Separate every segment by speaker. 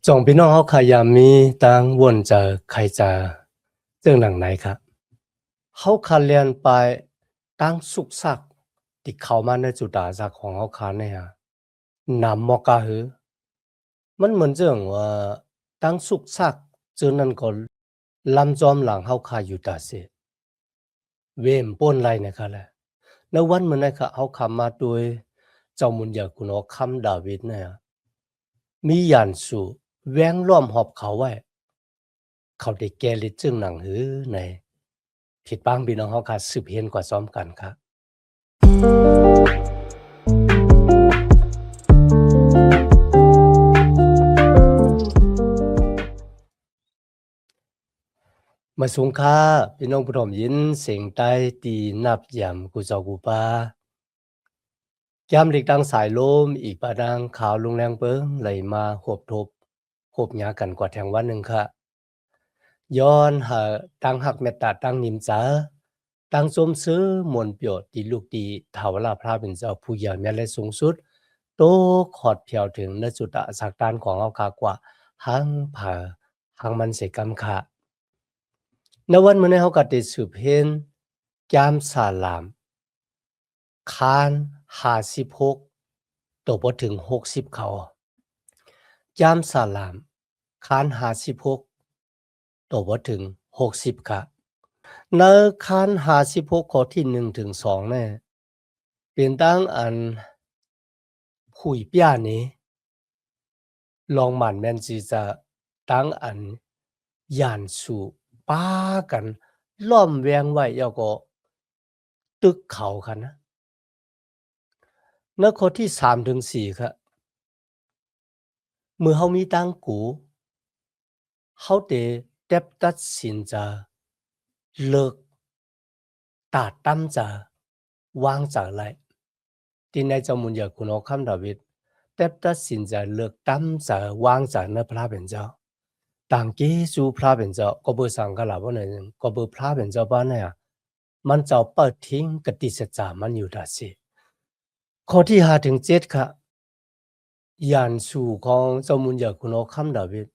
Speaker 1: จงพี่น้องเขาขายามีตั้งวนจะใครจะเรื่องหลังไหนครับเขาขาเรียนไปตั้งสุกสักที่เขามาในจุดาสักของเขาขาเนี่ยนำมอกาหือมันเหมือนเรื่องว่าตั้งสุกสักจนนั้นก็ลำจอมหลังเขาขาอยู่ตาเสเวมป้นไรนะครับแหละในวันเหมือนนะครับเขาขามาโดยเจ้ามุนยาคุณอคำดาวิดเนี่ยมียันสู่แวงล้อมหอบเขาไว้ เขาได้แก้ฤทธิ์จึงหนังหือในผิดบ้างพี่น้องเขาค่ะสืบเห็นกว่าซ้อมกันครับมาสูงค่าพี่น้องผู้ชมยินเสียงใต้ตีนับยำกูเจ้ากูปายามเด็กดังสายลมอีกปาดังขาวลงแรงเปิ้งไหลมาหบทบหบหยากันกว่าแทงวันหนึ่งค่ะย้อนหาตั้งหักเมตตาตั้งนิมจ้าตั้งสมซื้อมวลเปียวตีลูกดีถาวราพระเป็นเจ้าผู้ใหญ่แม่และสูงสุดโตขอดเพียวถึงนจุดะสักตานของเอาคากว่าหังผ่าหังมันเสกรรมค่ะในวันมื้อนี้เฮาก็ได้สืบเห็นจามสาลามคาน56ตกบ่ถึง60เขาจามสาลามคาน56ตกบ่ถึง60ค่ะในคาน56ข้อที่1ถึง2เนี่ยเป็นตั้งอันคุยเปียนี้ลองหมั่นแม่นสิจะตั้งอันย่านสู่ป้ากันล้อมแวงไว้แล้วก็ตึกเขาค่ะนะในข้อที่3ถึง4ค่ะเมื่อเฮามีตั้งกูเฮาได้เต็บตัดสินจะเลิกตาดตั้มจะวางจากไรที่ในเจ้ามุนยาคุณอคำดาวิดเต็บตัดสินจะเลิกตั้มจะวางจากในพระเป็นเจ้าต่างกีสู่พระเป็นเจ้าก็บ่สังกะลาบ่ไหนนึงก็บ่พระเป็นเจ้าบ้านเนี่ยมันเจ้าเปิดทิ้งกติสัจจามันอยู่ดาสิข้อที่5ถึง7ค่ะยานสู่ของเจ้ามุนยาคุณอคำดาวิด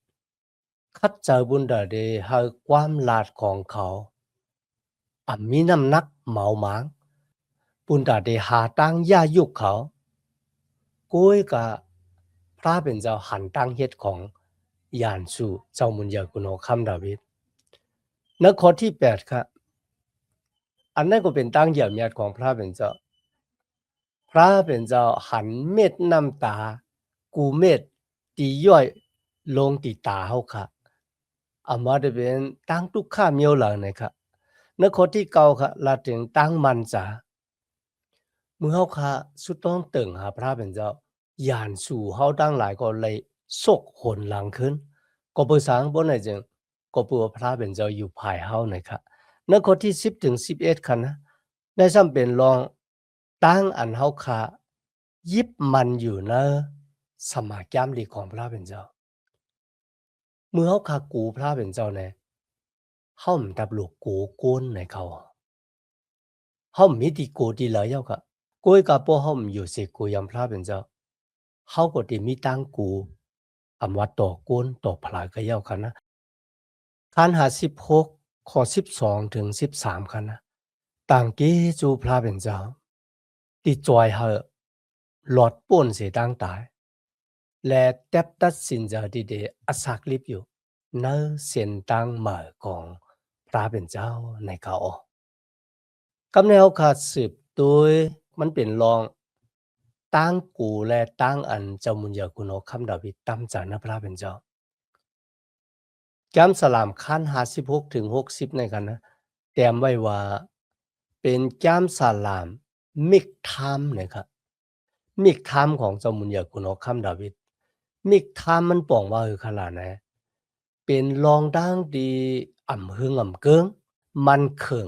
Speaker 1: คัดเจอบุญดาเดหาความลาดของเขามีน้ำหนักเหมาหมางปุณดาเดหาตั้งย่ายุกเขาก้วยกะพระเป็นเจ้าหันตั้งเฮ็ดของยานสู่เจ้ามุนยากุโนคำดาวิดในข้อที่8ครับอันนั้นก็เป็นตั้งเหยียบเมียดของพระเป็นเจ้าพระเป็นเจ้าหันเม็ดน้ำตากูเม็ดตีย่อยลงตีตาเฮาค่ะมาได้เป็นตั้งทุกข้าเมียวหลังนะครับในข้อที่9ค่ะลาถึงตั้งมันจาเมื่อเฮาค่ะสุดต้องตึงหาพระเป็นเจ้าย่านสู่เฮาตั้งหลายก็เลยซกหนหลังขึ้นก็บ่สร้างบ่ไหนจึงก็เพื่อพระเป็นเจ้าอยู่ภายเฮานะครับในข้อที่10ถึง11ค่ะนะได้ซ้ำเป็นรองตั้งอันเฮาค่ะยิบมันอยู่ในสมาแก้มลีของพระเป็นเจ้าเมื่อเฮาค่ะกูพระเป็นเจ้าแน่เฮาบ่ดับลูกกูโกนในเขาเฮามีที่กูที่เหลือแล้วก็ก้อยกับพวกเฮาอยู่สิกูยำพระเป็นเจ้าเฮาก็ได้มีตั้งกูว่าต่อโกนต่อพลายก็แล้วกันนะคัน56ข้อ12ถึง13คันนะต่างกี้จูพระเป็นเจ้าที่จอยเฮาหลอดป่นเสียตั้งตายและแทบตัดสินใจที่ได้อาศักลิบอยู่ในเส้นตั้งหมายของพระเป็นเจ้าในเขากำแนวขาดสืบโดยมันเป็นรองตั้งกูและตั้งอันเจ้ามุญญากุโนคำดาวิดตั้มจานะพระเป็นเจ้าแก้มสลามขั้น56ถึง60ในกันนะแต้มไว้ว่าเป็นแก้มสลามมิกไทม์นะครับมิกไทม์ของเจ้ามุญญากุโนคำดาวิดมิกไทม์มันป่องว่าคือขนาดไหนเป็นรองดังดีหึงเกิงมันเคิง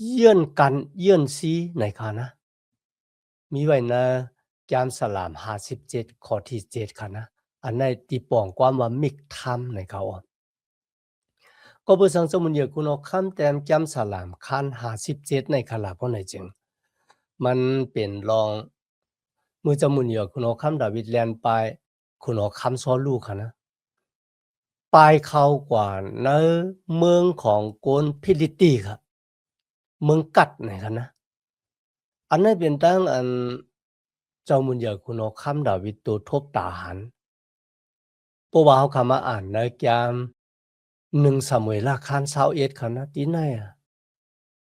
Speaker 1: เยื่อนกันเยื่อนซีในค่ะนะมีไว้นะจามสลาม57ข้อที่7ค่ะนะอันในที่ป้องความว่ามิกธรรมในเขาก็บ่สังสมุญเยคุณเอาคำแต้มจำสลามคัน57ในขลาเพราะไหนจึงมันเป็นรองมือจมุญเยคุณเอาคำดาวิดแลนไปคุณเอาคำซ้อนลูกค่ะนะ ปลายเขากว่าในเมืองของโกนฟิลิปตีครับเมืองกัดนะครับนะอันนั้นเป็นตั้งอันเจ้ามุนยาคุณเอาคำดาวิดตัวทบตาหันเพราะว่าเขาคำมาอ่านในแกม1 Samuel คัน21ครับนะที่ไหนอะ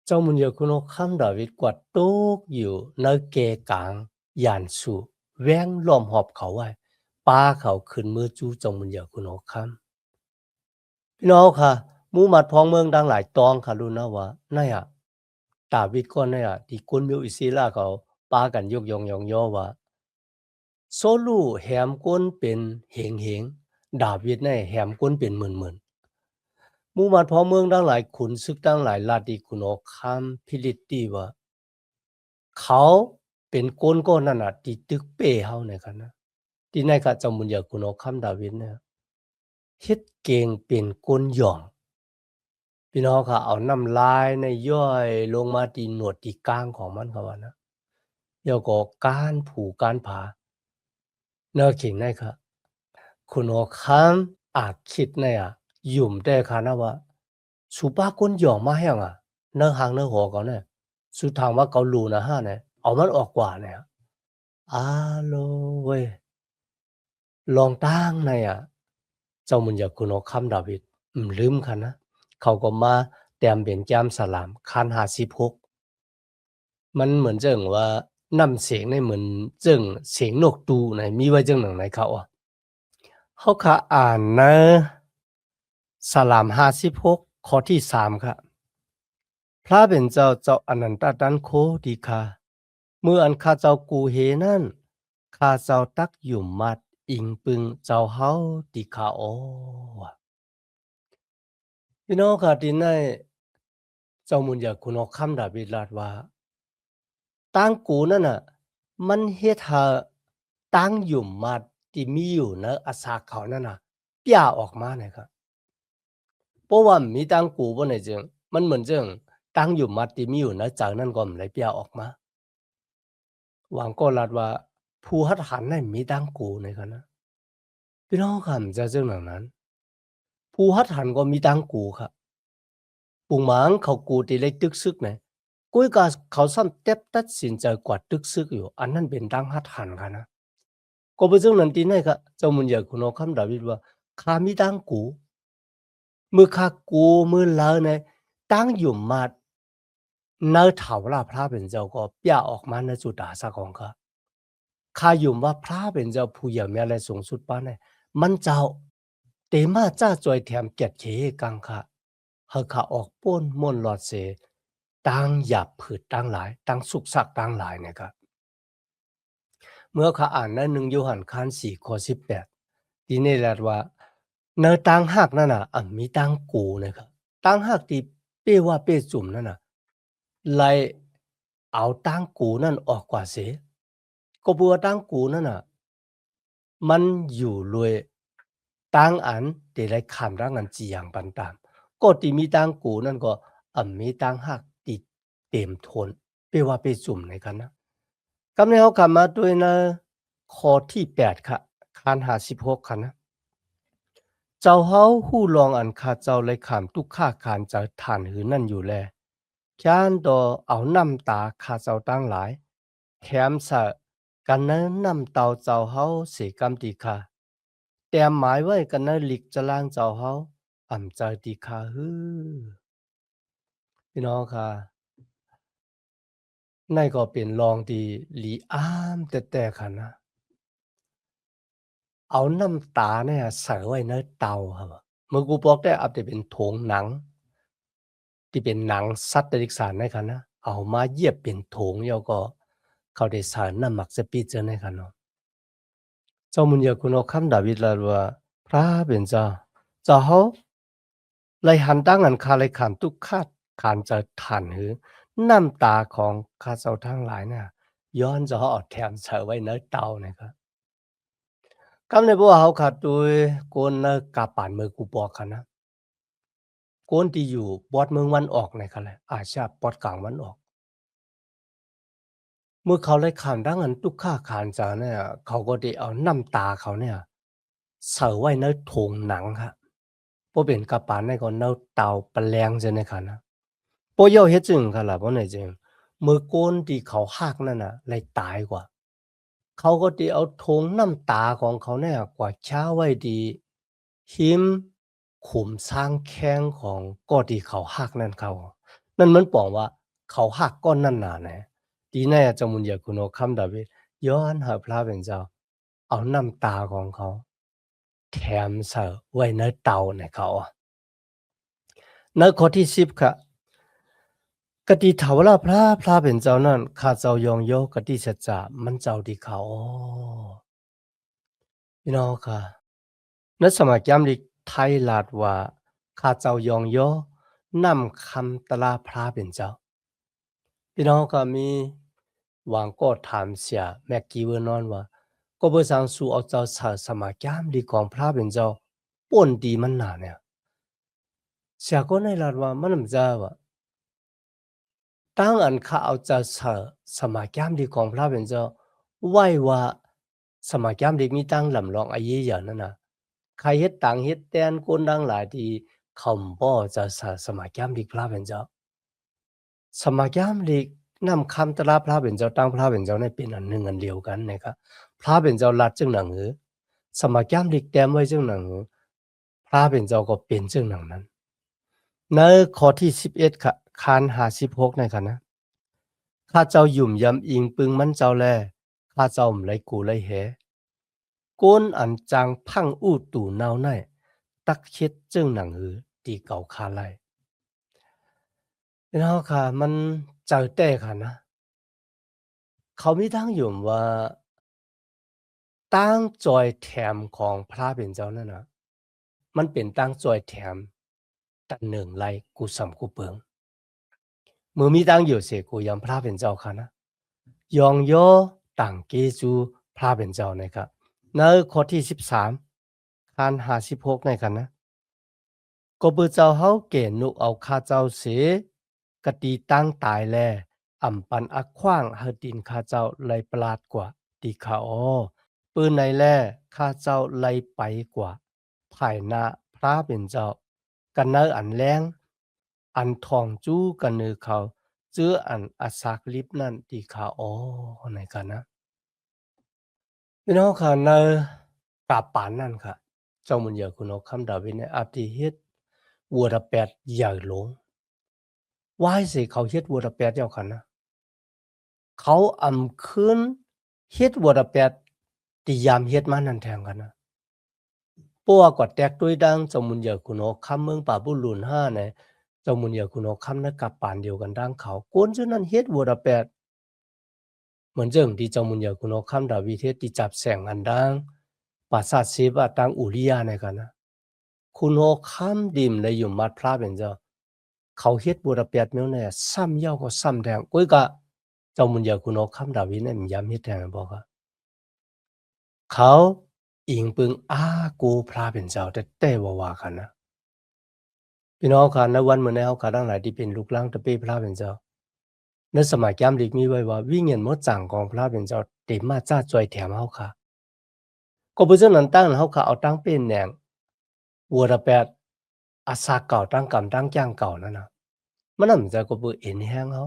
Speaker 1: เจ้ามุนยาคุณเอาคำดาวิดกวาดตกอยู่ในเกกลางยานสู่แว้งล้อมหอบเขาไว้ป้าเขาขึ้นมือจู้เจ้ามุนยาคุณเอาคำ พี่น้องค่ะหมู่หมัดพ้องเมืองดังหลายตองค่ะรู้นะว่านั่นอะดาวิดก็นั่นอะที่คนมิวอิสราเขาปากันยกยองยองย่อว่าโซลูแหมก้นเป็นเหงดาวิดเนี่ยแหมก้นเป็นหมื่นหมู่หมัดพ้องเมืองดังหลายขุนศึกดังหลายลาดที่คุณออกคำพิลิตตีว่าเขาเป็นก้นก็นั่นน่ะที่ตึกเป้เฮาเนี่ยค่ะนะที่ในก็เจ้ามุญญาคุณออกคำดาวิดเนี่ยเฮ็ดเก่งเป็นก้นหย่อง พี่น้องค่ะเอาน้ำลายในย่อยลงมาที่หนวดที่ก้างของมันเขาว่านะแล้วก็ก้านผูก้านผาเนื้อเข่งในค่ะคุณอคันอาจคิดในหยุ่มแต่ค่ะนะว่าสุป้าก้นหย่อมาแห้งเนื้อหางเนื้อหัวเขาเนี่ยสุดทางว่าเขารู้นะฮะเนี่ยเอามันออกกว่าเนี่ยอาโลเว้ยลองตั้งในเจ้ามุญญาคุณอคำดาวิดลืมค่ะนะเขาก็มาแต้มเป็นแก้มสลามคัน56มันเหมือนจังว่าน้ำเสียงในเหมือนจังเสียงนกตูในมีไว้จังหนังไหนเขาเขาค่ะอ่านนะสลาม56ข้อที่3ค่ะพระเป็นเจ้าเจ้าอนันตดันโคดีค่ะเมื่ออันข้าเจ้ากูเฮนั่นข้าเจ้าตักหยุ่มมัดอิงปึงเจ้าเฮาดีค่ะโอ้พี่น้องค่ะที่ในเจ้ามุญญาคุณออกคำดาบิดลาดว่าตั้งกูนั่นน่ะมันเฮ็ดให้ตั้งหยุ่มมัดที่มีอยู่ในอาสาเขานั่นน่ะเปียออกมาเนี่ยครับเพราะว่ามีตั้งกูบ่ได้จึงมันเหมือนจังตั้งหยุ่มมัดที่มีอยู่ในใจนั้นก็มันเลยเปียออกมาหวังก็ลาดว่าผู้หัดหันในมีตั้งกูเนี่ยครับนะพี่น้องค่ะมันจะจังนั้น ผู้หัดหันก็มีตั้งกูครับปุงหมางเขากูที่เล็กตึกซึกเนี่ยกุ้ยกาเขาซ้ำเต็บตัดสินใจกว่าตึกซึกอยู่อันนั้นเป็นตั้งหัดหันค่ะนะก็เป็นเรื่องนั้นที่ไหนครับเจ้ามุญญาคุณเอาคำดาวิดว่าข้ามีตั้งกูมือข้ากูมือเลาเนี่ยตั้งอยู่มาเนื้อเถาลาพระเป็นเจ้าก็เปียออกมาในจุดดาสะของเขาข้าอยู่ว่าพระเป็นเจ้าผู้ใหญ่แม่และสูงสุดป้านเนี่ยมันเจ้าเตมาจ้าจอยแถมเกียรติเขกังค่ะเฮาข้าออกป้นม่วนหลอดเสตั้งหยาบผืดตั้งหลายตั้งสุกสักตั้งหลายเนี่ยครับ เมื่อเขาอ่านใน1โยฮันคัน4ข้อ18ที่นี่แหละว่าในต่างหากนั่นน่ะมีต่างกูนะครับต่างหากที่เป้ว่าเป้จุ่มนั่นน่ะไล่เอาต่างกูนั่นออกกว่าเสียก็เพราะว่าต่างกูนั่นน่ะมันอยู่เลยต่างอันที่ได้คำร่างอันจีอย่างปันตามก็ที่มีต่างกูนั่นก็มีต่างหากที่เต็มทนเป้ว่าเป้จุ่มในกันนะ กำเนิดเขากลับมาด้วยนะข้อที่8ค่ะคาน56ค่ะนะเจ้าเฮาฮู้ลองอันข้าเจ้าเลยขามทุกข้าขานจะฐานหือนั่นอยู่แลแค้นดอเอาน้ำตาข้าเจ้าตั้งหลายแถมสะกันนั้นน้ำเตาเจ้าเฮาเสกำตีค่ะแต่หมายไว้กันนั้นหลิกจะล่างเจ้าเฮาใจตีค่ะฮือพี่น้องค่ะนั่นก็เป็นรองที่หลีอ้ามแต่ค่ะนะ เอาน้ำตาเนี่ยใส่ไว้ในเตาครับเมื่อกูบอกได้อาจจะเป็นโถงหนังที่เป็นหนังสัตว์เดรัจฉานนะครับนะเอามาเยียบเป็นโถงแล้วก็เขาได้สารน้ำหมักสปีเจอนะครับเนาะเจ้ามุญญาคุณเอาคำดาวิดลาว่าพระเป็นเจ้าเจ้าเขาเลยหันตั้งอันคาเลยขานทุกขานขานจะฐานหือน้ำตาของข้าเจ้าทั้งหลายเนี่ยย้อนจะเอาแถมใส่ไว้ในเตานะครับ Cam này bố hậu khát tôi con cả bản mơ cụ bò khả na conที่อยู่บอดเมืองวันออกในค่ะแหละอาชาปอดกลางวันออกเมื่อเขาเลยขานดังอันตุกข้าขานจาเนี่ยเขาก็ได้เอาน้ำตาเขาเนี่ยใส่ไว้ในโถงหนังครับ บ่เป็นกะปานในก็เนาเตาปะแลงจังได๋ค่ะนะบ่ยอเฮ็ดจึงค่ะล่ะบ่ไหนจึงมื้อโกนที่เขาฮักนั่นน่ะเลยตายกว่าเขาก็สิเอาธงน้ำตาของเขาเนี่ยกว่าช้าไว้ที่หิมขุมช้างแข้งของก็ที่เขาฮักนั่นเขานั่นมันปองว่าเขาฮักก้อนนั่นน่ะแหนะดีแน่จะมุนอยากคุณเอาคำดาวิดย้อนหาพระเป็นเจ้าเอาน้ำตาของเขาแถมใส่ไว้ในเตาในเขาในข้อที่10ค่ะกติถาวรพระเป็นเจ้านั้นข้าเจ้ายองโยกติสัจจะมันเจ้าที่เขาพี่น้องค่ะในสมัยยามที่ไทยลาดว่าข้าเจ้ายองโยนำคำตลาพระเป็นเจ้าพี่น้องก็มีหวังก็ถามเสียแม็กกี้เวอร์นอนว่าก็เบอร์สังสู่เอาเจ้าสมัยยามที่ของพระเป็นเจ้าป่นดีมันหนาเนี่ยเสียก็ในลาดว่ามันจะว่าตั้งอันข้าเอาเจ้าสมัยยามที่ของพระเป็นเจ้าไหว้ว่าสมัยยามที่มีตั้งลำลองอายุอย่างนั้นนะใครเฮ็ดต่างเฮ็ดแตนคนดังหลายที่เขาบ่จะสมัยยามที่พระเป็นเจ้าสมัยยามที่นำคำตราพระเป็นเจ้าตั้งพระเป็นเจ้าในเป็นอันหนึ่งอันเดียวกันนะครับพระเป็นเจ้าลัดจึงหนังหือสมัยยามที่แต้มไว้จึงหนังหือพระเป็นเจ้าก็เป็นจึงหนังนั้นในข้อที่11ค่ะคาน56ในค่ะนะข้าเจ้าหยุ่มยำอิงปึงมันเจ้าแลข้าเจ้าไหลกูไหลเหก้นอันจางพังอู้ตู่นาวไนตักเฮ็ดจึงหนังหือตีเก่าคาไลแล้วค่ะมันเจอแต่ค่ะนะเขามีทั้งหยุ่มว่าตั้งจอยแถมของพระเป็นเจ้านั่นน่ะมันเป็นตั้งจอยแถมตันหนึ่งไลกูสำกูเปิงมือมีตั้งอยู่เสกูยำพระเป็นเจ้าค่ะนะยองโยต่างเกจูพระเป็นเจ้านะครับในข้อที่13คัน56ในกันนะก็เบอเจ้าเฮาเกณฑ์นุเอาข้าเจ้าเสกตีตั้งตายแลอำปันอักขว้างเฮาดินข้าเจ้าเลยประหลาดกว่าตีขาอ้อปืนในแลข้าเจ้าเลยไปกว่าภายหน้าพระเป็นเจ้ากันเนออันแรงอันทองจู้กันเนือเขาเจื้ออันอสากลิบนั่นตีขาอ้อในกันนะพี่น้องค่ะในกาปานนั่นค่ะเจ้ามุนเหยาคุณเอาคำดาวินในอาทิเฮ็ดวัวระแปดใหญ่หลงว่ายสิเขาเฮ็ดวัวระแปดเจ้าค่ะนะเขาอำคืนเฮ็ดวัวระแปดติยามเฮ็ดมานั่นแทงกันนะปัวกว่าแตกด้วยดังเจ้ามุนเหยาคุณเอาคำเมืองป่าบุรุน5เนี่ยเจ้ามุนเหยาคุณเอาคำนักกาปานเดียวกันดังเขากวนจนนั้นเฮ็ดวัวระแปดเหมือนเจิงที่เจ้ามุนเหยาคุณเอาคำดาวิเทศที่จับแสงอันดังปราสาทเสบะตังอุริยาในกันนะ คุณโอค้ำดิมเลยอยู่มัดพระเป็นเจ้าเขาเฮ็ดบุรเปียดเมียวเนี่ยซ้ำเย้าก็ซ้ำแทงกุ้ยกะเจ้ามุนยาคุณโอค้ำดาวิเนี่ยมันย้ำเฮ็ดแทงบอกว่าเขาอิงปึงอากูพระเป็นเจ้าแต่ว่ากันนะพี่น้องค่ะในวันเมื่อในเฮาค่ะทั้งหลายที่เป็นลูกหลานตะเป้พระเป็นเจ้าในสมัยยามเด็กมีไว้ว่าวิญญาณหมดจังของพระเป็นเจ้าเต็มมาจ้าจอยแถมเฮาค่ะก็บ่จังนั้นตั้งเฮาค่ะเอาตั้งเป็นแหนงวัวระแปดอาสาเก่าตั้งกรรมตั้งจ้างเก่านั่นน่ะ มันน่าจะก็เปิดเอ็นแห้งเขา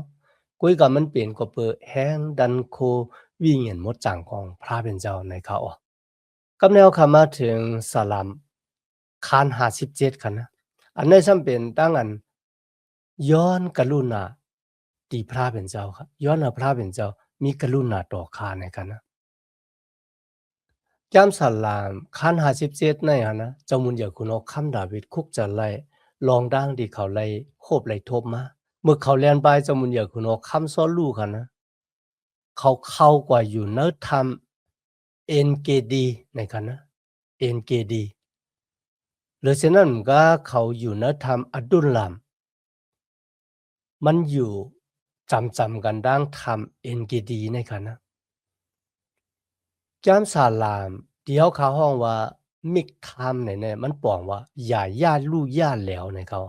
Speaker 1: กุยกับมันเปลี่ยนก็เปิดแห้งดันโควิ่งเห็นมดจังของพระเป็นเจ้าในเขากับแนวคำมาถึงสลัมคาน57คันนะอันนี้ซ้ำเป็นตั้งอันย้อนกรุณาตีพระเป็นเจ้าครับย้อนเอาพระเป็นเจ้ามีกรุณาต่อคานในกันนะจำสลามคาน57ในฮะนะเจ้ามุนอยากคุณเอาคำดาวิดคุกจะไล่ลองดังที่เขาไล่โคบไล่ทบมา เมื่อเขาเรียนไปจมุนอยากคุณเอาคำซ้อนลูกค่ะนะเขาเข้ากว่าอยู่เนื้อทำ NKD ในกันนะ NKD หรือฉะนั้นก็เขาอยู่เนื้อทำอัดุลลามมันอยู่จำกันดังทำ NKD ในกันนะจำสาลามเดี๋ยวเขาห้องว่ามิกทำเนี่ยมันปองว่าอย่าญาติลูกญาติแล้วในเขา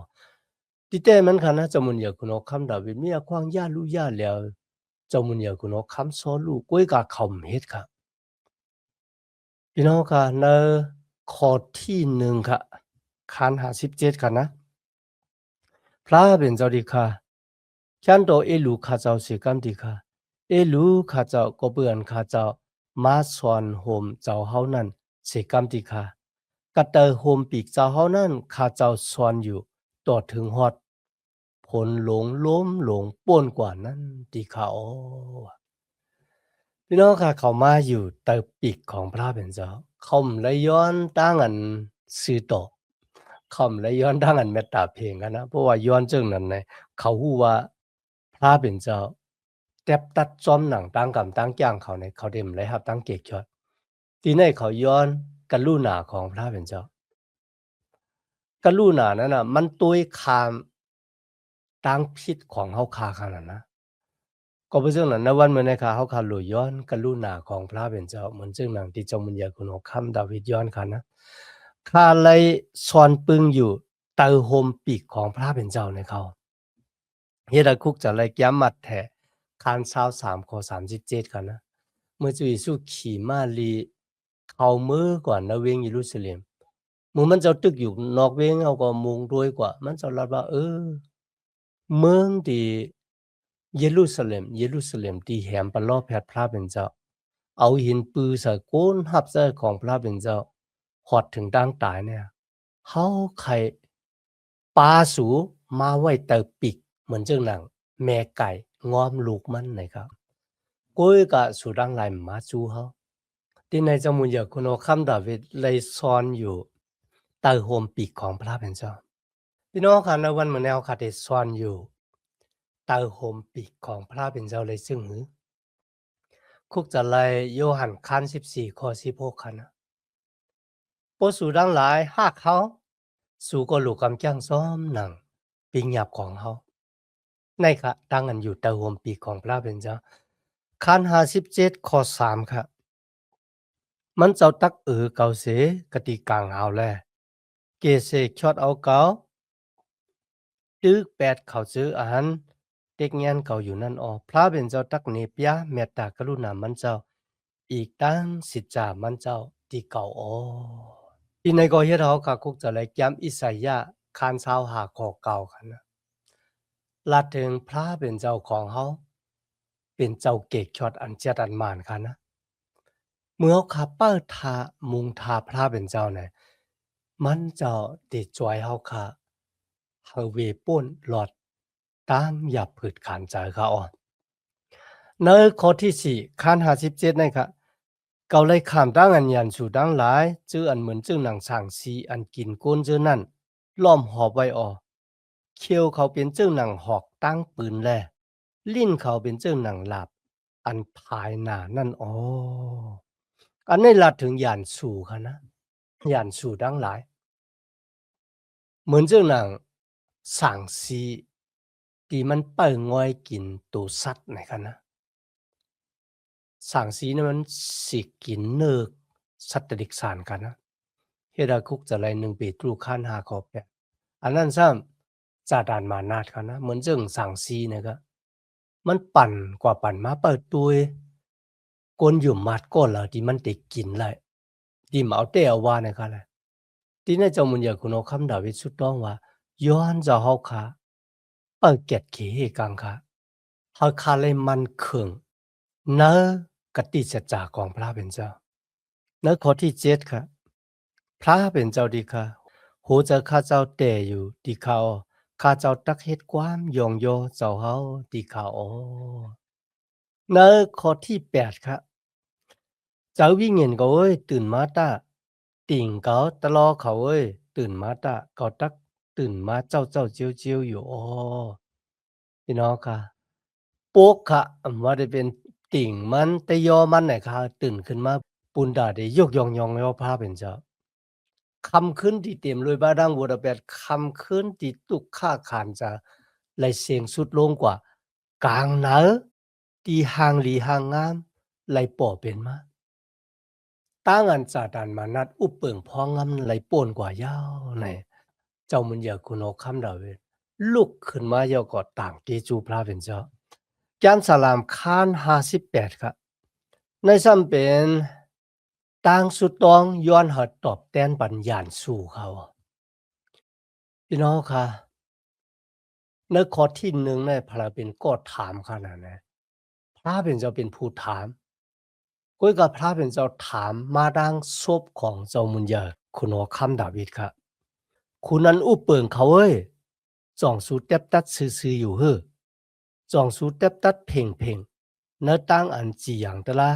Speaker 1: ที่แต่มันค่ะนะจมุนอยากคุณเอาคำดาวิดมีความญาติลูกญาติแล้วเจ้ามุนอยากคุณเอาคำซ้อนลูกก้อยกาเขาเฮ็ดค่ะพี่น้องค่ะในข้อที่1ค่ะ คาน57ค่ะนะพระเป็นเจ้าดีค่ะฉันโตเอลูข้าเจ้าเสกัมดีค่ะเอลูข้าเจ้าก็เปือนข้าเจ้ามาสอนโฮมเจ้าเฮานั้นเสกัมดีค่ะกะเตอโฮมปีกเจ้าเฮานั้นข้าเจ้าสอนอยู่ต่อถึงฮอดผลหลงล้มหลงป่วนกว่านั้นดีค่ะโอ้พี่น้องค่ะเขามาอยู่เตอปีกของพระเป็นเจ้าเขาเลยย้อนตั้งอันซื้อต่อเขาเลยย้อนตั้งอันเมตตาเพลงกันนะเพราะว่าย้อนจึงนั้นในเขาฮู้ว่าพระเป็นเจ้าแทบตัดจอมหนังตั้งกำตั้งย่างเขาในเขาเดมเลยครับตั้งเกกยอดที่ในเขาย้อนกรุณาของพระเป็นเจ้ากรุณานั้นน่ะมันตุยคามตั้งพิษของเฮาคาขนาดนะก็เพราะฉะนั้นในวันเมื่อในคาเฮาคาหลุย้อนกรุณาของพระเป็นเจ้าเหมือนซึ่งหนังที่เจ้ามุญญาคุณของคำดาวิดย้อนค่ะนะข้าเลยสอนปึงอยู่เตอโฮมปีกของพระเป็นเจ้าในเขาเฮ็ดให้คุกจะเลยย้ำมัดแท้คาน23ข้อ37ค่ะนะเมื่อจุเยซูขี่ม้าลีเข้ามือกว่านะเวงเยรูซาเล็มเมื่อมันเจ้าตึกอยู่นอกเวงเอาก็มุงด้วยกว่ามันเจ้ารัดว่าเมืองที่เยรูซาเล็มที่แหมปะลอแพทย์พระเป็นเจ้าเอาหินปือใส่โกนหับใส่ของพระเป็นเจ้าฮอดถึงดังตายเนี่ยเฮาไข่ปลาสูมาไว้เตอปิกเหมือนจังหนังแม่ไก่ง้อมลูกมันนะครับก้อยกะสูดังหลายมาจูเฮาที่ในจามุญญาคุณเอาคำดาวิดเลยซ่อนอยู่ใต้โฮมปีกของพระเป็นเจ้าพี่น้องค่ะในวันมื้อนี้เฮาค่ะได้ซ่อนอยู่ใต้โฮมปีกของพระเป็นเจ้าเลยซึ่งหือคุกจะไลโยหันคัน14ข้อ16ค่ะนะบ่สูดังหลายหากเขาสู่ก็ลูกกำจังซ้อมหนังปิงหยาบของเฮาในค่ะตั้งอันอยู่ใต้โฮมปีกของพระเป็นเจ้าคัน57ข้อ3ค่ะมันเจ้าตักเกาเสกติกางเอาแลเกเสชอดเอาเกาตึกแปดเขาซื้ออาหารเด็กเงียนเขาอยู่นั่นออพระเป็นเจ้าตักเนปยาเมตตากรุณามันเจ้าอีกตั้งสิจามันเจ้าที่เก่าออที่ในก็เฮ็ดเฮาค่ะคุกจะเลยย้ำอิสายาคานชาวหาขอเก่าคันนะลาถึงพระเป็นเจ้าของเฮาเป็นเจ้าเกกชอดอันเจ็ดอันมานค่ะนะ เมื่อเขาเปิดทามุงทาพระเป็นเจ้าเนี่ยมันเจ้าติดจอยเฮาค่ะเฮาเวป่นหลอดตั้งอย่าผืดขานใจเขาอ่อนในข้อที่4คัน57นั่นค่ะเกาเลยข้ามตั้งอันยันสู่ดังหลายจื้ออันเหมือนจึงหนังสางสีอันกินก้นจื้อนั่นล้อมหอบไว้ออเคียวเขาเป็นจึงหนังหอกตั้งปืนแลลิ้นเขาเป็นจึงหนังหลับอันภายหน้านั่นอ๋อ อันนี้ลัดถึงหยานสู่ค่ะนะหยานสู่ดังหลายเหมือนเจ้าหนังสั่งซีที่มันเปิงงอยกินตัวสัตว์ไหนคะนะสั่งซีนี่มันสิกินเนิกสัตว์ดิกสารกันนะเฮดาคุกจะไรหนึ่งปีตรูข้านหาขอบแปดอันนั้นซ้ำจาดานมานาดค่ะนะเหมือนเจ้าสั่งซีนะครับมันปั่นกว่าปั่นมาเปิดตัวกนอยู่มัดก้นแล้วที่มันติกินเลยที่มาเอาเตะว่านะครับเลย ทีนี้เจ้ามุญญาคุณเอาคำดาวิดสุดต้องว่าย้อนจะเฮาค่ะเปิดเก็ดเขกังค่ะเฮาคาเลยมันเคิงเนอกติสัจจาของพระเป็นเจ้าเนอข้อที่7ค่ะพระเป็นเจ้าดีค่ะหูจะข้าเจ้าแต่อยู่ดีเขาข้าเจ้าตักเฮ็ดความยองโยเจ้าเฮาดีเขาอ๋อเนอข้อที่8ค่ะเจ้าวิญญาณก็เอ้ยตื่นมาตาติ่งเขาตะลอเขาเอ้ยตื่นมาตาเขาตักตื่นมาเจ้าเจียวๆอยู่อ๋อพี่น้องค่ะปลุกค่ะว่าได้เป็นติ่งมันแต่ยอมันน่ะค่ะตื่นขึ้นมาปุนดาได้ยกยองๆแล้วพาเป็นเจ้าคำขึ้นที่เต็มเลยบาดังวัวแปดคำขึ้นที่ตุกค่าขานจะไหลเสียงสุดลงกว่ากลางเหนือที่ห่างหลีห่างงามไหลป่อเป็นมา ตั้งอันจาดันมานัดอุปเปิงพองำไหลป่วนกว่ายาวในเจ้ามันอยากคุณเอาคำดาเวทลุกขึ้นมาเยากอดต่างที่จูพระเป็นเจ้าจานสลามคาน58ครับในซ้ำเป็นต่างสุดตองย้อนหัดตอบแทนปัญญาสู่เขา พี่น้องค่ะในข้อที่หนึ่งในพระเป็นก็ถามขนาดนั้นพระเป็นเจ้าเป็นผู้ถามก้อยกับพระเป็นเจ้าถามมาดังศพของเจ้ามุนยาคุณหัวคำดาวิดค่ะคุณนั้นอุปเปิงเขาเอ้ยจ่องสูเต็บตัดซื่อๆอยู่เฮ้อจ่องสูเต็บตัดเพ่งเพ่งเนื้อตั้งอันจีอย่างตะละ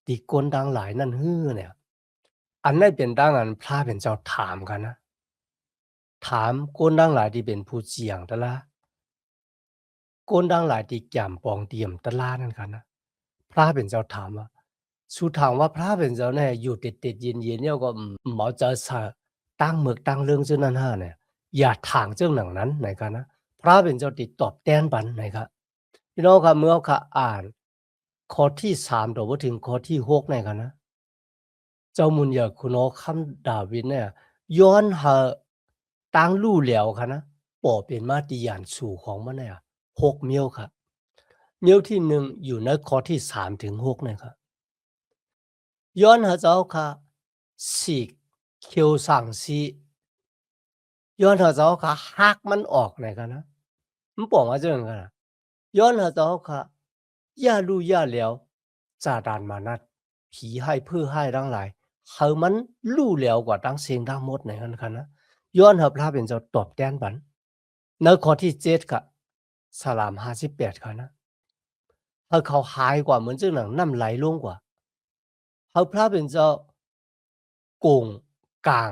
Speaker 1: ตีกนดังหลายนั่นฮื้อเนี่ยอันนั้นเป็นดังอันพระเป็นเจ้าถามกันนะถามกนดังหลายที่เป็นผู้เจียงตะละกนดังหลายที่แก่มปองเตรียมตะลานั่นกันนะพระเป็นเจ้าถามว่าสุถามว่าพระเป็นเจ้าเนี่ยอยู่ติดๆเย็นๆเนี่ยก็หมอจะสะตั้งหมึกตั้งเรื่องเจ้านั้นห้าเนี่ยอย่าถางเจ้าหนังนั้นไหนกันนะพระเป็นเจ้าติดตอบแทนปันไหนครับพี่น้องครับเมื่อเขาอ่านข้อที่3ต่อว่าถึงข้อที่6ในกันนะเจ้ามุนอยากคุณคำดาวิดเนี่ยย้อนหาตั้งลู่แล้วค่ะนะปอเป็นมาติยานสู่ของมันเนี่ย6เมียวครับเมียวที่1อยู่ในข้อที่3ถึง6นะครับย้อนหาเจ้าค่ะสิเคียวสังสีย้อนหาเจ้าค่ะหักมันออกไหนกันนะมันบอกว่าจังกันนะย้อนหาเจ้าค่ะย่าลู่ย่าแล้วจาดานมานัดผีให้เพื่อให้ทั้งหลายเขามันลู่แล้วกว่าตั้งเสียงทั้งหมดไหนกันคะนะย้อนหาพระเป็นเจ้าตอบแทนบันในข้อที่7ค่ะสลาม58ค่ะนะเขาหายกว่าเหมือนจังหนังน้ำไหลลงกว่าเขาพระเป็นเจ้าโกงกลาง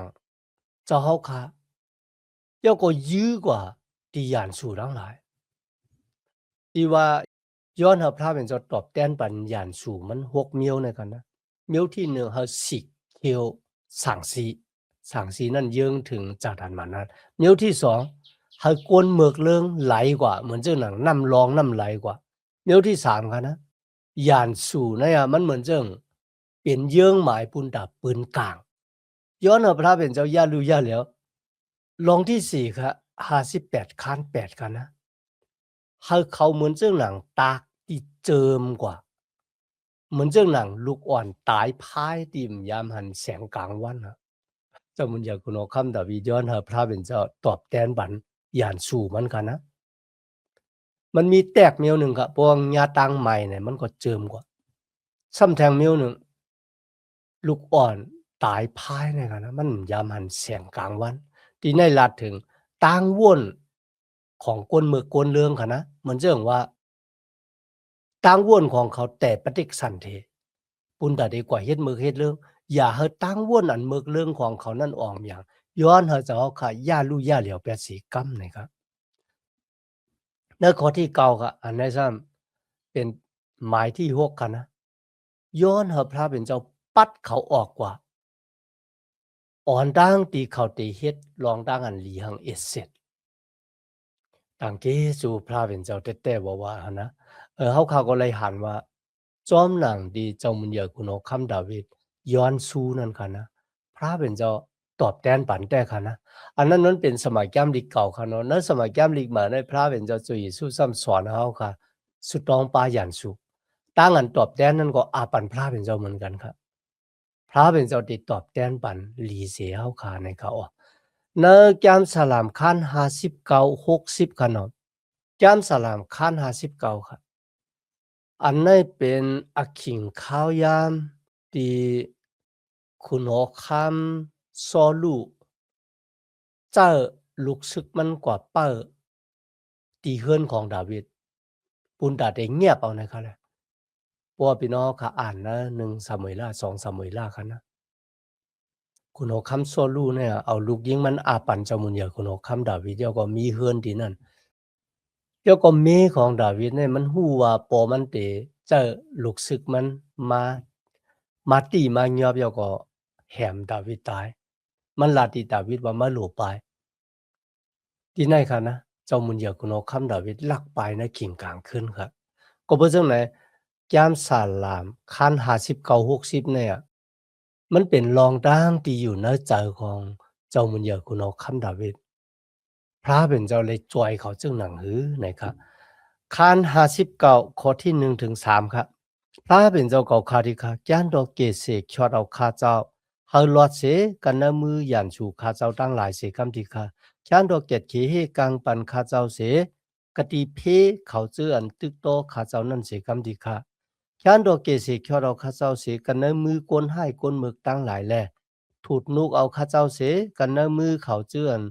Speaker 1: เจ้าเขาค่ะ要个ยื้อกว่าที่ยานสู่ทั้งหลายที่ว่าย้อนหาพระเป็นเจ้าตอบแทนปัญญานสู่มัน6เมียวในกันนะเมียวที่1เขาสิเคียวสังสีสังสีนั่นเยื่องถึงจาดันมานัดเมียวที่2เขากวนเมือกเรื่องไหลกว่าเหมือนเจ้าหนังน้ำรองน้ำไหลกว่าเมียวที่3ค่ะนะยานสู่เนี่ยมันเหมือนเจ้าเป็นเยื่องหมายปุนดาบปืนกลางย้อนหาพระเป็นเจ้าย่ารู้ย่าแล้วลองที่4ครับ58ค้าน8กันนะเขาเหมือนเจ้าหนังตากที่เจิมกว่าเหมือนเจ้าหนังลูกอ่อนตายพายติ่มยามหันแสงกลางวันนะเจ้ามุนอยากคุณเอาคำดาวิดย้อนหาพระเป็นเจ้าตอบแทนบันย่านสู่มันกันนะมันมีแตกเมียวหนึ่งครับพวกยาตังใหม่เนี่ยมันก็เจิมกว่าซ้ำแทงเมียวหนึ่งลูกอ่อนตายพายเนี่ยกันนะมันยามหันแสงกลางวันที่ในลาดถึงตางว่นของกวนเมือกกวนเรื่องค่ะนะเหมือนเรื่องว่าตั้งว่นของเขาแต่ปฏิกสันเทปุณตาดีกว่าเฮ็ดมือเฮ็ดเรื่องอย่าเฮาตั้งว่นอันมึกเรื่องของเขานั่นออมอย่างย้อนเฮาจะเอาค่ะย่าลู่ย่าเหลียวแปดสีกำนะครับในข้อที่เก่าค่ะอันในซ้ำเป็นหมายที่6ค่ะนะย้อนเฮาพระเป็นเจ้าปัดเขาออกกว่าอ่อนดังตีเขาตีเฮ็ดลองดังอันหลีหังเอดเสร็จต่างเกสู่พระเป็นเจ้าแต่ว่าหั่นนะเขาก็เลยหันว่าจอมหนังดีเจ้ามุนยาคุณคำดาวิดย้อนสู้นั่นค่ะนะพระเป็นเจ้าตอบแทนปันแต่ค่ะนะอันนั้นมันเป็นสมัยแก้มลิกเก่าค่ะเนาะนั้นสมัยแก้มลิกมาในพระเป็นเจ้าจุยสู้ซ้ำสอนเฮาค่ะสุดตองปาหยันสู้ตั้งอันตอบแทนนั่นก็อาปันพระเป็นเจ้าเหมือนกันครับพระเป็นเจ้าติดตอบแทนปันหลีเสียเฮาค่ะในเขาในแก้มสลามคัน59 60ค่ะเนาะแก้มสลามคัน59ค่ะ อันนั้นเป็นอักขิงข้าวยามที่คุณหอคำซอลูเจ้าลูกซึกมันกว่าเป้าตีเฮือนของดาวิดปุณดาได้เงียบเอานะครับเลยเพราะว่าพี่น้องเขาอ่านนะ1ซามูเอล2ซามูเอลครับนะคุณหอคำซอลูเนี่ยเอาลูกยิงมันอาปันเจ้ามุนยาคุณหอคำดาวิดเดียวก็มีเฮือนที่นั่นเดี๋ยวก็แม่ของดาวิดเนี่ยมันฮู้ว่าปอมันเตเจ้าลูกศึกมันมาตีมายอบเดี๋ยวก็แหมดาวิดตายมันลาติดาวิดว่ามาหลบไปที่ไหนคะนะเจ้ามุนยาคุณเอาคำดาวิดลักไปนะขิงกลางขึ้นครับก็เพราะจังไหนยามสาลามคัน59 60เนี่ยมันเป็นรองดังที่อยู่ในใจของเจ้ามุนยาคุณเอาคำดาวิด พระเป็นเจ้าเลยจวยเขาจึงหนังหือนะครับคาน59ข้อที่1ถึง3ครับพระเป็นเจ้าเก่าคาดิคาแก้นดอกเกเสกชอดเอาคาเจ้าเฮ ลอดเสกันนะมือหยันสู่ข้าเจ้าตั้งหลายเสคำที่ค่ะแค้นดอกเกตเขเฮกังปันข้าเจ้าเสกติเพเขาเจืออันตึกโตข้าเจ้านั่นเสคำที่ค่ะแค้นดอกเกเสเขียวเราข้าเจ้าเสกันนะมือกวนให้กวนหมึกตั้งหลายแลถูดนุกเอาข้าเจ้าเสกันนะมือเขาเจืออัน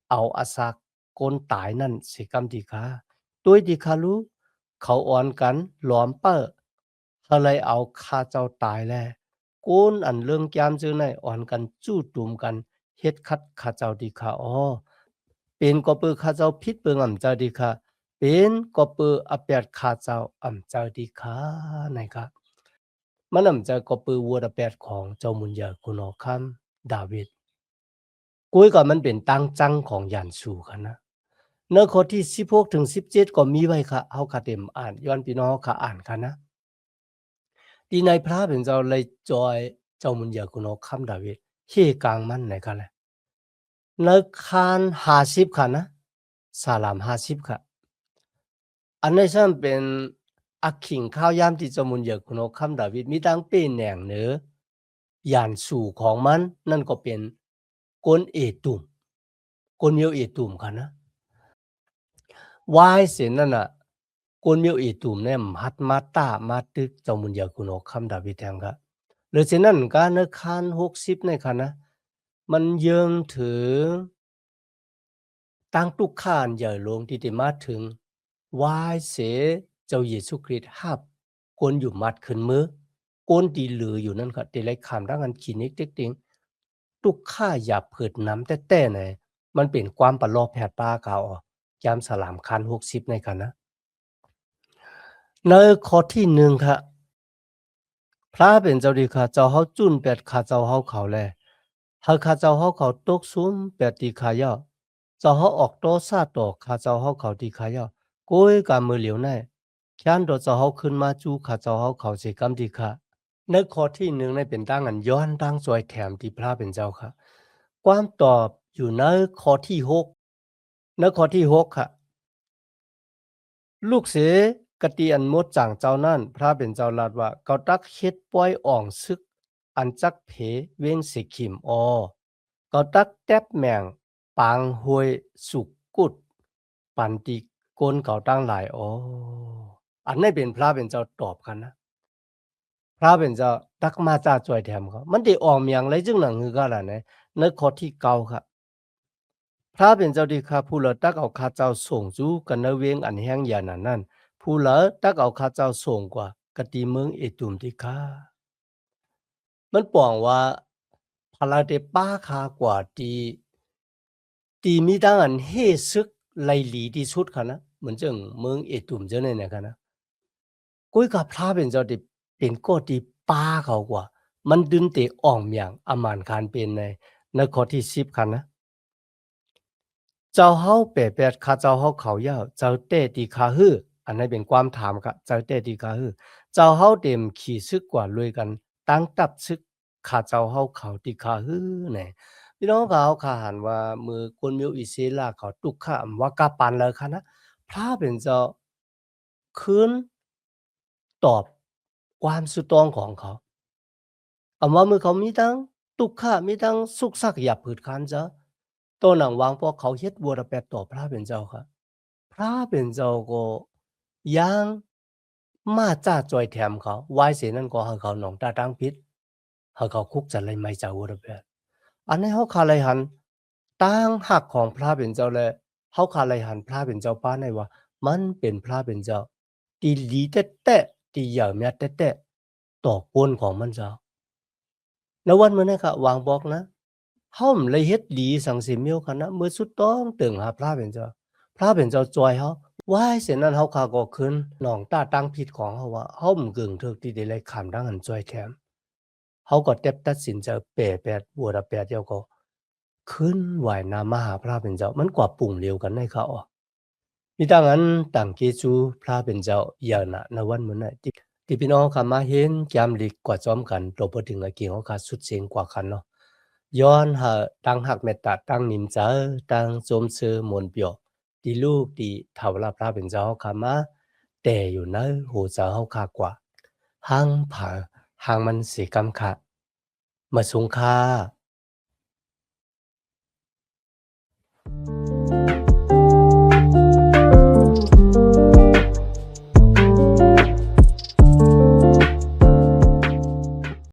Speaker 1: เอาอาศักกนตายนั่นเสคำที่ค่ะด้วยดีค่ะรู้เขาอ่อนกันหลอมเป้อเขาเลยเอาข้าเจ้าตายแล้ว กูนอันเรื่องแก้มจื้อในอ่อนกันจู้ตุ่มกันเฮ็ดคัดข้าเจ้าดีค่ะอ๋อเป็นก็เปือข้าเจ้าพิษเปิงอ่ำเจ้าดีค่ะเป็นก็เปืออเปียดข้าเจ้าอ่ำเจ้าดีค่ะนะครับมันอ่ำเจ้าก็เปือวัวอเปียดของเจ้ามุนยาคุณอคัมดาวิดกุ้ยก็มันเป็นตั้งจังของยานสู่ค่ะนะเนื้อข้อที่16ถึง17ก็มีไว้ค่ะเฮาค่ะเต็มอ่านย้อนพี่น้องเฮาค่ะอ่านค่ะนะ ดีในพระเป็นเจ้าเลยจอยเจ้ามุนยากุนอคำดาวิดเฮกลางมันไหนกันเลยนักคาน50ค่ะนะสาลาม50ค่ะอันนี้ฉันเป็นอักขิงข้าวยามที่เจ้ามุนยากุนอคำดาวิดมีตั้งเป็นแหน่งเหนือยานสู่ของมันนั่นก็เป็นกลเอตุมกลเมียวเอตุมค่ะนะวายเสียนั่นน่ะกลเมียวเอตุมเนี่ยมัดมาตามาตึกเจ้ามุนยากุนอคำดาวิดแทงค่ะ หรือฉะนั้นการนึกคัน60ในคันนะมันเยิงถึงตั้งตุกขานใหญ่ลงที่ได้มาถึงวายเสเจ้าเยซูคริสต์ฮับคนอยู่มัดขึ้นมือก้นดีเหลืออยู่นั่นค่ะแต่ไรคำร่างอันขีนิกเต็กติงตุกข้าอย่าเผิดน้ำแต่ไหนมันเป็นความประลอบแผดปลาเก่าจามสลามคัน60ในคันนะในข้อที่1ค่ะ พระเป็นเจ้าดีข้าเจ้าเฮาจุนแปดข้าเจ้าเฮาเขาแลหากข้าเจ้าเฮาเขาตกซุมแปดตีขายาเจ้าเฮาออกโตซาตอข้าเจ้าเฮาเขาตีขายาโกยกามือเหลียวแน่แค้นดอเจ้าเฮาขึ้นมาจูข้าเจ้าเฮาเขาสิกำดีค่ะในข้อที่1ในเป็นตั้งอันย้อนตั้งสวยแถมที่พระเป็นเจ้าค่ะความตอบอยู่ในข้อที่6ในข้อที่6ค่ะ ลูกเสกะตีอันมดจางเจ้านั่นพระเป็นเจ้าลาดว่าเกาตักเฮ็ดป้อยอ่องซึกอันจักเพเว้งสิขิมออเกาตักแตบแมงปางหวยสุกกุดปันติกนเก่าตั้งหลายอ๋ออันนี้เป็นพระเป็นเจ้าตอบกันนะพระเป็นเจ้าตักมาจาจ่วยแถมเขามันได้ออกเมียงไรจึงหนังคือกันล่ะเนี่ยในข้อที่เก้าครับ พระเป็นเจ้าดีข้าผู้ละตักเอาข้าเจ้าส่งจูกันนเวงอันแห้งยานานั่นผู้ละตักเอาข้าเจ้าส่งกว่ากติเมืองเอตุมที่ข้ามันปองว่าพลาเดป้าคากว่าตีมีตั้งอันเฮซึกไลหลีที่สุดค่ะนะเหมือนจังเมืองเอตุมเจ้าเนี่ยนะคะนะกุ้ยกับพระเป็นเจ้าดิเป็นก็ที่ป้าเขากว่ามันดึนเตอ่องอย่างอามานคานเป็นในข้อที่10ค่ะนะ เจ้าเฮาเปแปดข้าเจ้าเฮาเขายาวเจ้าเต้ตีข้าฮื้ออันนั้นเป็นความถามค่ะเจ้าเต้ตีข้าฮื้อเจ้าเฮาเต็มขี่ซึกกว่าลุยกันตั้งตับซึกข้าเจ้าเฮาเขาตีข้าฮื้อแหน่พี่น้องก็เอาข่าหันว่ามือคนมิวอิเซลาเขาตุกขะว่ากาปันเลยค่ะนะพระเป็นเจ้าคืนตอบความสุดตองของเขาว่ามือเขามีทั้งตุกขะมีทั้งสุกสักหยับผืดคันจ้ะตัวหนังวางพอเขาเฮ็ดบัวระแปดต่อพระเป็นเจ้าค่ะ พระเป็นเจ้าก็ยังมาจ้าจอยแถมเขาวายเสียนั่นก็ให้เขาหนองตาตั้งพิษให้เขาคุกจะเลยไม่เจ้าระเบียอันนี้เขาคาเลยหันตั้งหักของพระเป็นเจ้าเลยเขาคาเลยหันพระเป็นเจ้าป้าในว่ามันเป็นพระเป็นเจ้าตีหลีแต่ตีเหย่าเมียแต่ต่อก้นของมันเจ้าในวันมื้อนี้ค่ะวางบอกนะเฮาเลยเฮ็ดดีสังสิมียวคันนะมื้อสุดต้องตึงหาพระเป็นเจ้าพระเป็นเจ้าจอยเฮา ว่ายเสียนั้นเฮาคาก็ขึ้นหนองตาตั้งผิดของเฮาว่าเฮาบ่กึ่งถึกที่ได้ไล่ขามดังหันจ้อยแถมเฮาก็เต็บตัดสินใจเป๋แปดบัวละแปดเดียวก็ขึ้นไหว้น้ำมหาพระเป็นเจ้ามันกว่าปุ่งเร็วกันในเขาอะมีดังนั้นต่างเกจูพระเป็นเจ้าอย่างน่ะในวันมื้อนั้นที่พี่น้องเขามาเห็นแจ่มลิกกว่าจ้อมกันตัวบ่ถึงอะเกี่ยวเขาขาดสุดเสียงกว่ากันเนาะย้อนหาตั้งหักเมตตาตั้งนิมเจอตั้งโจมซื้อมนต์เปียว ที่ลูกที่เท่ารับพระเป็นเจ้าขามาแต่อยู่ในหูเจ้าเฮาคากว่าหังผาหังมันสิกำคะ มาสุงค่า